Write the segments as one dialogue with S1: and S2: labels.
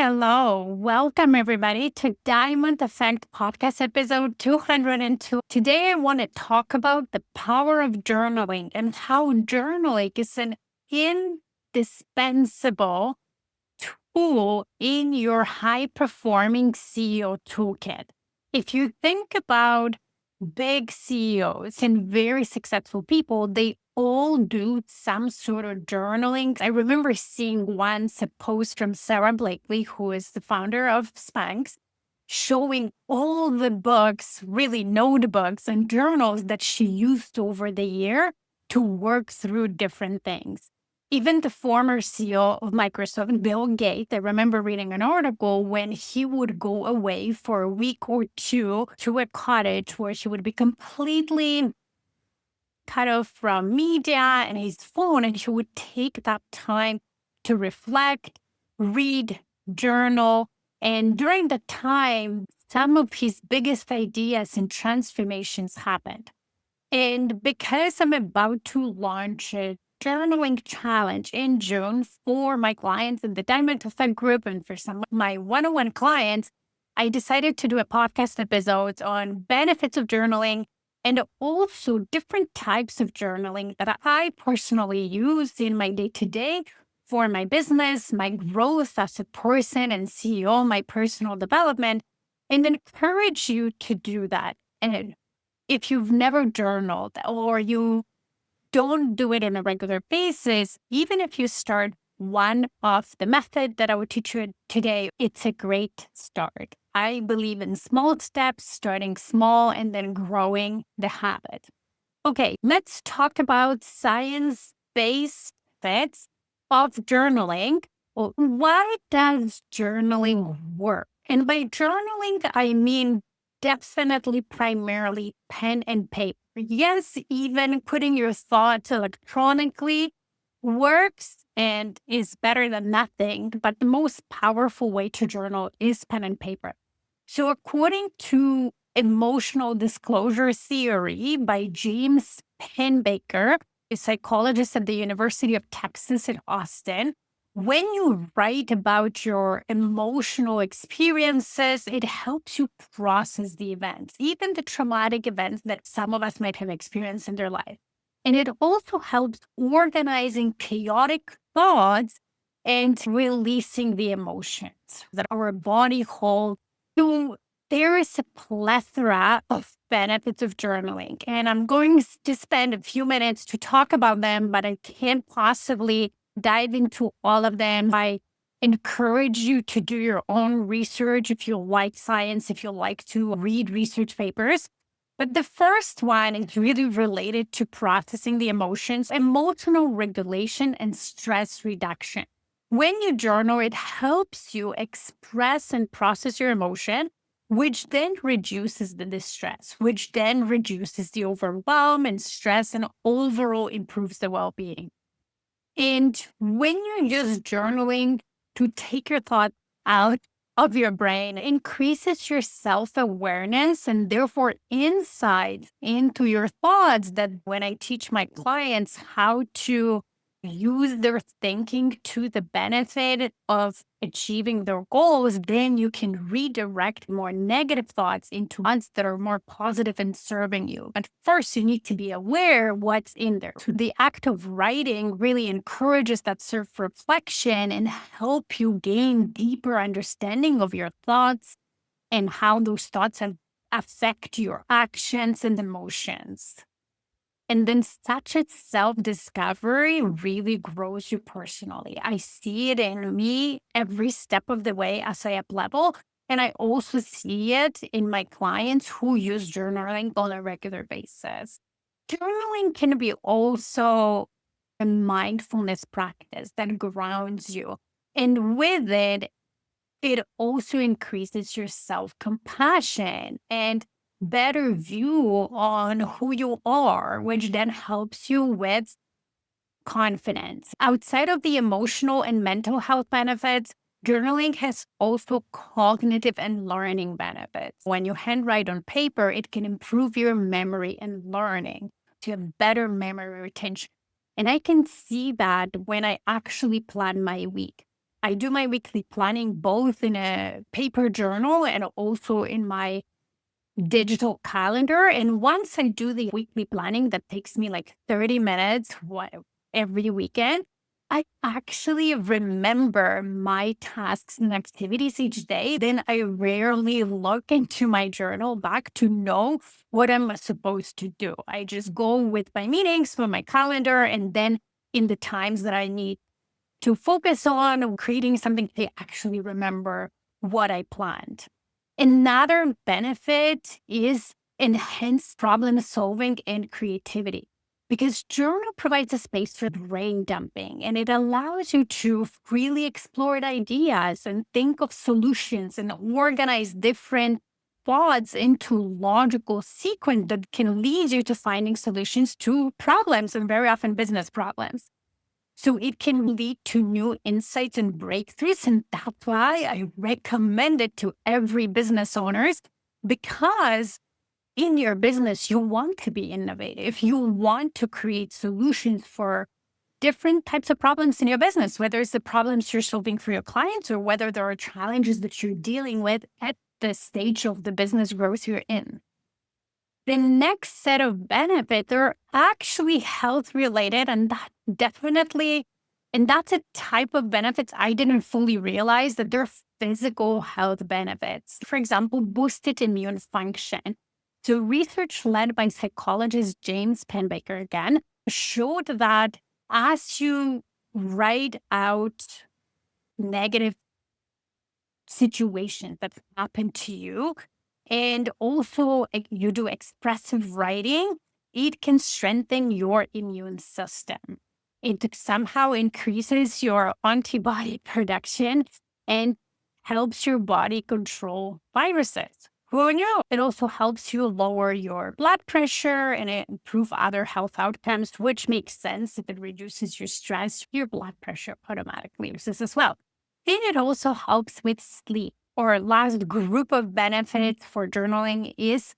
S1: Hello. Welcome, everybody, to Diamond Effect Podcast episode 202. Today, I want to talk about the power of journaling and how journaling is an indispensable tool in your high performing CEO toolkit. If you think about big CEOs and very successful people, they all do some sort of journaling. I remember seeing once a post from Sarah Blakely, who is the founder of Spanx, showing all the books, really notebooks and journals that she used over the year to work through different things. Even the former CEO of Microsoft, Bill Gates, I remember reading an article when he would go away for a week or two to a cottage where he would be completely cut off from media and his phone, and he would take that time to reflect, read, journal. And during that time, some of his biggest ideas and transformations happened. And because I'm about to launch a journaling challenge in June for my clients in the Diamond Effect group and for some of my one-on-one clients, I decided to do a podcast episode on benefits of journaling and also different types of journaling that I personally use in my day-to-day for my business, my growth as a person and CEO, my personal development, and encourage you to do that. And if you've never journaled or you don't do it on a regular basis, even if you start one of the method that I will teach you today, it's a great start. I believe in small steps, starting small and then growing the habit. Okay, let's talk about science-based benefits of journaling. Well, why does journaling work? And by journaling, I mean definitely primarily pen and paper. Yes, even putting your thoughts electronically works and is better than nothing, but the most powerful way to journal is pen and paper. So, according to emotional disclosure theory by James Penbaker, a psychologist at the University of Texas in Austin, when you write about your emotional experiences, it helps you process the events, even the traumatic events that some of us might have experienced in their life. And it also helps organizing chaotic thoughts and releasing the emotions that our body holds. So there is a plethora of benefits of journaling, and I'm going to spend a few minutes to talk about them, but I can't possibly dive into all of them. I encourage you to do your own research if you like science, if you like to read research papers. But the first one is really related to processing the emotions, emotional regulation, and stress reduction. When you journal, it helps you express and process your emotion, which then reduces the distress, which then reduces the overwhelm and stress and overall improves the well being. And when you're just journaling to take your thought out of your brain, it increases your self awareness and therefore insight into your thoughts. That when I teach my clients how to use their thinking to the benefit of achieving their goals, then you can redirect more negative thoughts into ones that are more positive and serving you. But first, you need to be aware what's in there. So the act of writing really encourages that self-reflection and help you gain deeper understanding of your thoughts and how those thoughts affect your actions and emotions. And then such a self-discovery really grows you personally. I see it in me every step of the way as I up level. And I also see it in my clients who use journaling on a regular basis. Journaling can be also a mindfulness practice that grounds you. And with it, it also increases your self-compassion and better view on who you are, which then helps you with confidence. Outside of the emotional and mental health benefits, journaling has also cognitive and learning benefits. When you handwrite on paper, it can improve your memory and learning to have better memory retention. And I can see that when I actually plan my week. I do my weekly planning both in a paper journal and also in my digital calendar. And once I do the weekly planning that takes me like 30 minutes every weekend, I actually remember my tasks and activities each day. Then I rarely look into my journal back to know what I'm supposed to do. I just go with my meetings for my calendar. And then in the times that I need to focus on creating something, they actually remember what I planned. Another benefit is enhanced problem solving and creativity because journal provides a space for brain dumping and it allows you to freely explore ideas and think of solutions and organize different thoughts into logical sequence that can lead you to finding solutions to problems and very often business problems. So it can lead to new insights and breakthroughs. And that's why I recommend it to every business owners because in your business, you want to be innovative. You want to create solutions for different types of problems in your business, whether it's the problems you're solving for your clients or whether there are challenges that you're dealing with at the stage of the business growth you're in. The next set of benefits are actually health related, and that's a type of benefits I didn't fully realize that they're physical health benefits. For example, boosted immune function. So, research led by psychologist James Penbaker again showed that as you write out negative situation that happened to you. And also, you do expressive writing, it can strengthen your immune system. It somehow increases your antibody production and helps your body control viruses. Who knew? It also helps you lower your blood pressure and it improve other health outcomes, which makes sense. If it reduces your stress, your blood pressure automatically reduces as well. And it also helps with sleep. Or last group of benefits for journaling is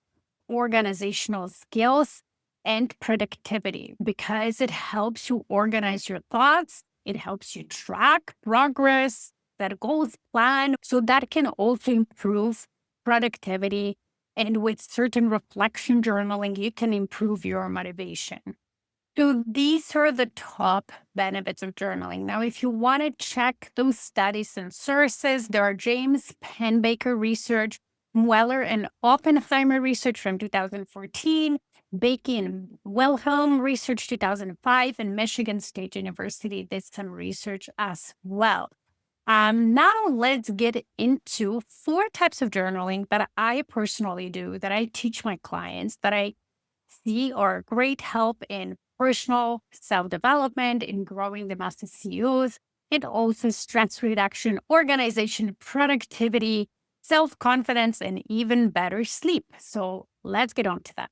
S1: organizational skills and productivity because it helps you organize your thoughts. It helps you track progress, set goals, plan. So that can also improve productivity. And with certain reflection journaling, you can improve your motivation. So these are the top benefits of journaling. Now, if you want to check those studies and sources, there are James Penbaker research, Weller and Oppenheimer research from 2014, Bakey and Wilhelm research 2005, and Michigan State University did some research as well. Now let's get into four types of journaling that I personally do, that I teach my clients, that I see are great help in personal self-development, in growing the master CEOs, and also stress reduction, organization, productivity, self-confidence, and even better sleep. So let's get on to that.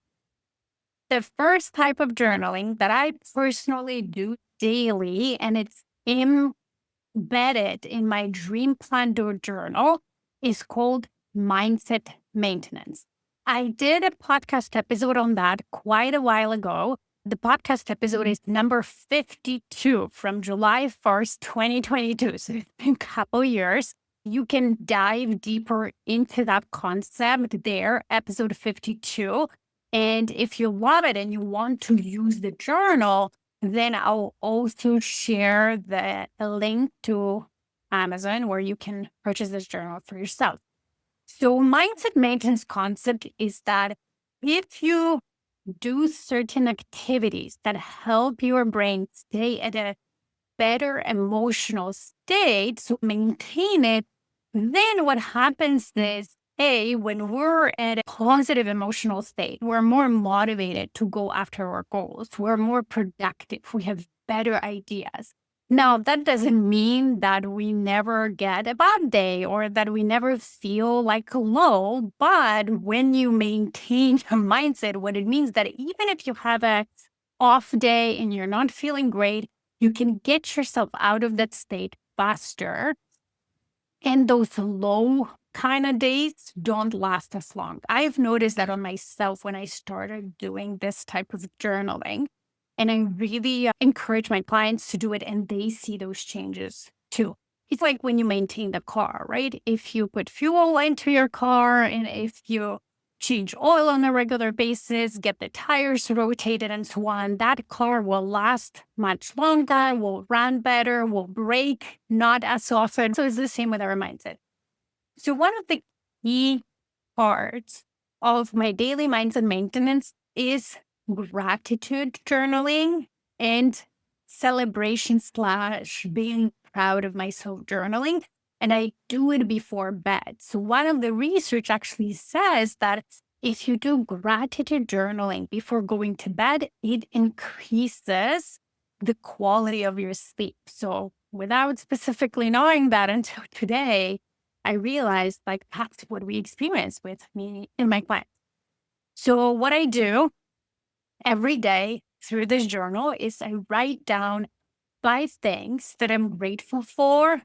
S1: The first type of journaling that I personally do daily, and it's embedded in my Dream Planner journal, is called mindset maintenance. I did a podcast episode on that quite a while ago. The podcast episode is number 52 from July 1st, 2022. So it's been a couple years. You can dive deeper into that concept there, episode 52. And if you love it and you want to use the journal, then I'll also share a link to Amazon where you can purchase this journal for yourself. So mindset maintenance concept is that if you do certain activities that help your brain stay at a better emotional state, so maintain it, then what happens is, A, when we're at a positive emotional state, we're more motivated to go after our goals. We're more productive. We have better ideas. Now, that doesn't mean that we never get a bad day or that we never feel like low. But when you maintain a mindset, what it means that even if you have a off day and you're not feeling great, you can get yourself out of that state faster. And those low kind of days don't last as long. I've noticed that on myself when I started doing this type of journaling. And I really encourage my clients to do it, and they see those changes too. It's like when you maintain the car, right? If you put fuel into your car and if you change oil on a regular basis, get the tires rotated and so on, that car will last much longer, will run better, will break not as often. So it's the same with our mindset. So one of the key parts of my daily mindset maintenance is gratitude journaling and celebration slash being proud of myself journaling. And I do it before bed. So one of the research actually says that if you do gratitude journaling before going to bed, it increases the quality of your sleep. So without specifically knowing that until today, I realized like that's what we experience with me and my clients. So what I do every day through this journal is I write down 5 things that I'm grateful for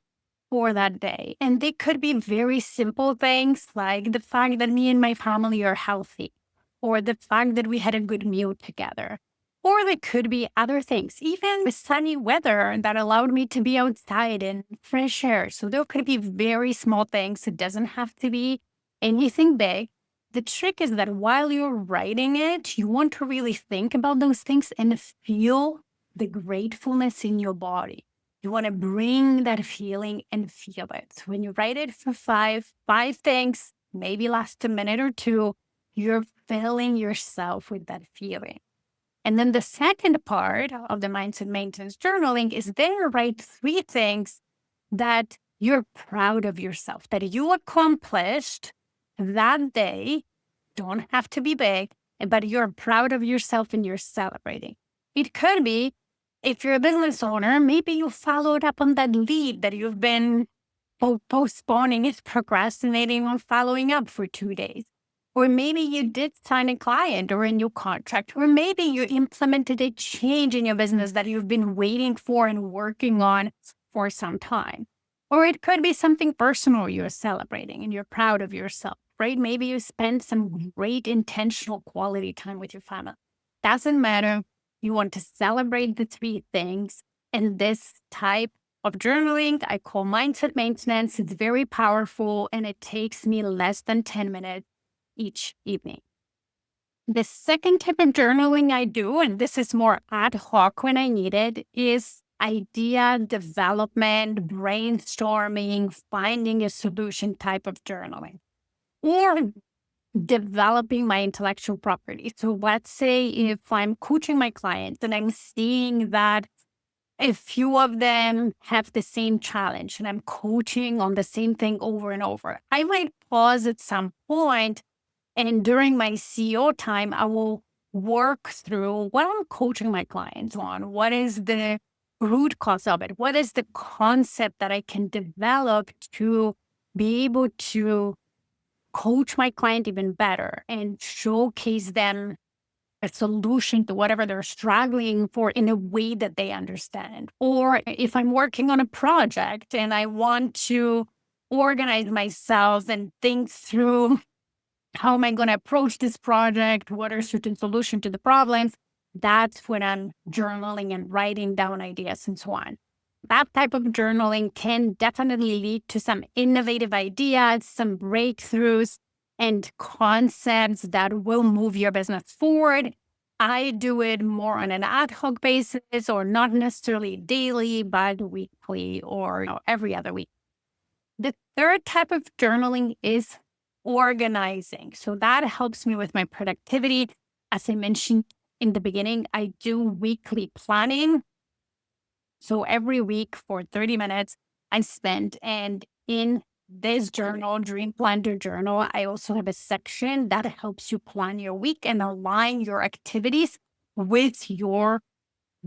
S1: that day. And they could be very simple things like the fact that me and my family are healthy, or the fact that we had a good meal together. Or they could be other things, even the sunny weather that allowed me to be outside in fresh air. So there could be very small things. It doesn't have to be anything big. The trick is that while you're writing it, you want to really think about those things and feel the gratefulness in your body. You want to bring that feeling and feel it. When you write it for five things, maybe last a minute or two, you're filling yourself with that feeling. And then the second part of the mindset maintenance journaling is then you write 3 things that you're proud of yourself, that you accomplished that day. Don't have to be big, but you're proud of yourself and you're celebrating. It could be if you're a business owner, maybe you followed up on that lead that you've been postponing, is procrastinating on following up for 2 days. Or maybe you did sign a client or a new contract, or maybe you implemented a change in your business that you've been waiting for and working on for some time. Or it could be something personal you're celebrating and you're proud of yourself, right? Maybe you spend some great intentional quality time with your family. Doesn't matter. You want to celebrate the 3 things. And this type of journaling I call mindset maintenance. It's very powerful and it takes me less than 10 minutes each evening. The second type of journaling I do, and this is more ad hoc when I need it, is idea development, brainstorming, finding a solution type of journaling, or developing my intellectual property. So let's say if I'm coaching my clients and I'm seeing that a few of them have the same challenge and I'm coaching on the same thing over and over, I might pause at some point and during my CEO time, I will work through what I'm coaching my clients on. What is the root cause of it? What is the concept that I can develop to be able to coach my client even better and showcase them a solution to whatever they're struggling for in a way that they understand? Or if I'm working on a project and I want to organize myself and think through how am I going to approach this project? What are certain solutions to the problems? That's when I'm journaling and writing down ideas and so on. That type of journaling can definitely lead to some innovative ideas, some breakthroughs, and concepts that will move your business forward. I do it more on an ad hoc basis or not necessarily daily, but weekly or every other week. The third type of journaling is organizing. So that helps me with my productivity. As I mentioned in the beginning, I do weekly planning. So every week for 30 minutes, I spend, and in this journal, Dream Planner Journal, I also have a section that helps you plan your week and align your activities with your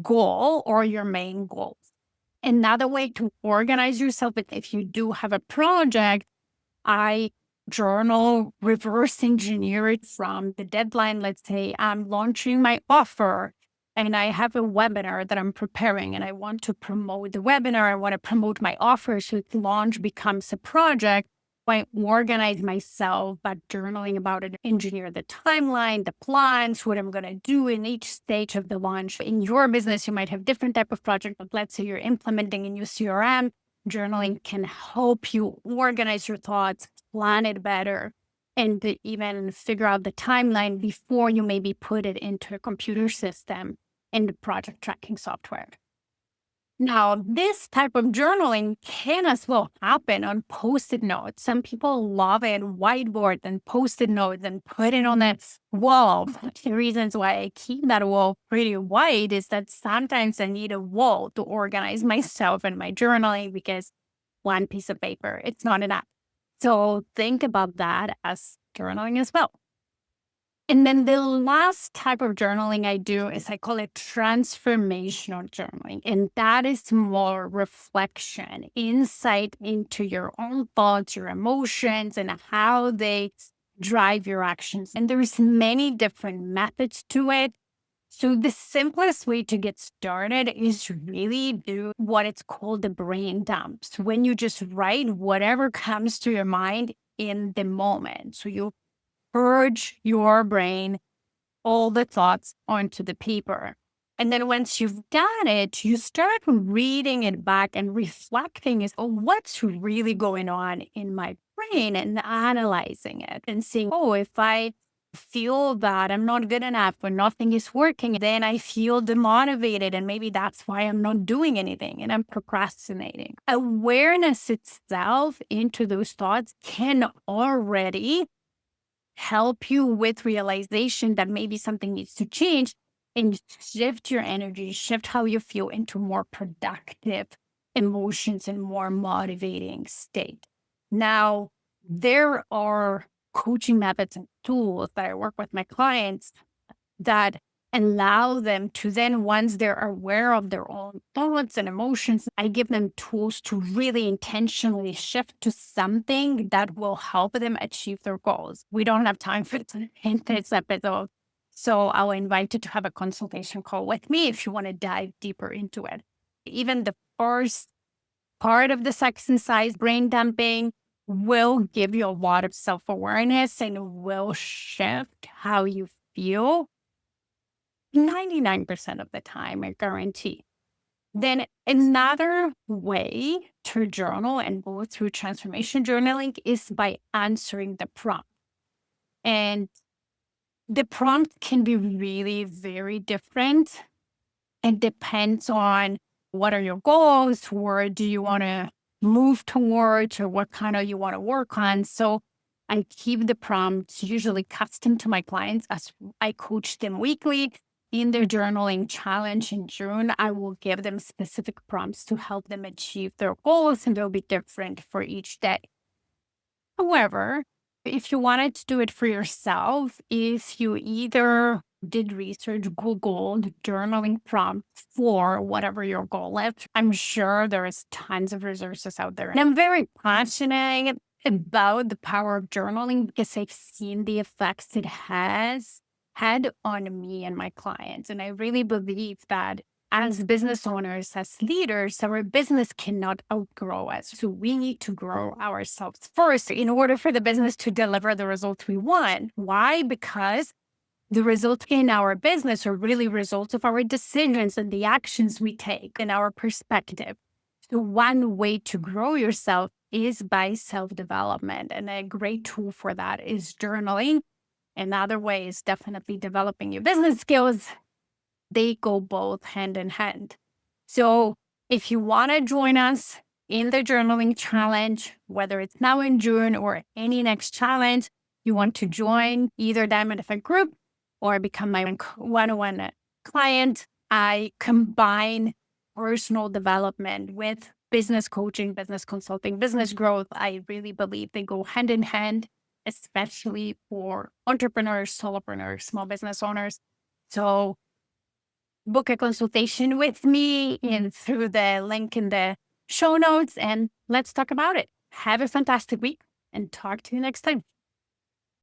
S1: goal or your main goals. Another way to organize yourself, if you do have a project, I journal, reverse engineer it from the deadline. Let's say I'm launching my offer and I have a webinar that I'm preparing and I want to promote the webinar. I want to promote my offer. So its launch becomes a project. I organize myself by journaling about it, engineer the timeline, the plans, what I'm going to do in each stage of the launch. In your business, you might have different type of project, but let's say you're implementing a new CRM. Journaling can help you organize your thoughts, plan it better, and to even figure out the timeline before you maybe put it into a computer system in the project tracking software. Now, this type of journaling can as well happen on post-it notes. Some people love it, whiteboard and post-it notes and put it on that wall. The reasons why I keep that wall pretty white is that sometimes I need a wall to organize myself and my journaling because one piece of paper, it's not enough. So think about that as journaling as well. And then the last type of journaling I do is I call it transformational journaling. And that is more reflection, insight into your own thoughts, your emotions, and how they drive your actions. And there's many different methods to it. So the simplest way to get started is really do what it's called the brain dumps. When you just write whatever comes to your mind in the moment. So you purge your brain all the thoughts onto the paper. And then once you've done it, you start reading it back and reflecting is, oh, what's really going on in my brain and analyzing it and seeing, oh, if I feel that I'm not good enough or nothing is working, then I feel demotivated. And maybe that's why I'm not doing anything and I'm procrastinating. Awareness itself into those thoughts can already help you with realization that maybe something needs to change and shift your energy, shift how you feel into more productive emotions and more motivating state. Now, there are coaching methods and tools that I work with my clients that allow them to then, once they're aware of their own thoughts and emotions, I give them tools to really intentionally shift to something that will help them achieve their goals. We don't have time for it in this episode. So I'll invite you to have a consultation call with me if you want to dive deeper into it. Even the first part of this exercise, brain dumping, will give you a lot of self-awareness and will shift how you feel 99% of the time, I guarantee. Then another way to journal and go through transformation journaling is by answering the prompt. And the prompt can be really very different. It depends on what are your goals, where do you want to move towards, or what kind of you want to work on. So I keep the prompts usually custom to my clients as I coach them weekly. In their journaling challenge in June, I will give them specific prompts to help them achieve their goals, and they'll be different for each day. However, if you wanted to do it for yourself, if you either did research, Googled journaling prompts for whatever your goal is, I'm sure there is tons of resources out there. And I'm very passionate about the power of journaling because I've seen the effects it has had on me and my clients. And I really believe that as business owners, as leaders, our business cannot outgrow us. So we need to grow ourselves first in order for the business to deliver the results we want. Why? Because the results in our business are really results of our decisions and the actions we take and our perspective. So one way to grow yourself is by self-development. And a great tool for that is journaling. Another way is definitely developing your business skills. They go both hand in hand. So if you want to join us in the journaling challenge, whether it's now in June or any next challenge, you want to join either Diamond Effect Group or become my one-on-one client, I combine personal development with business coaching, business consulting, business growth. I really believe they go hand in hand, especially for entrepreneurs, solopreneurs, small business owners. So book a consultation with me and through the link in the show notes, and let's talk about it. Have a fantastic week and talk to you next time.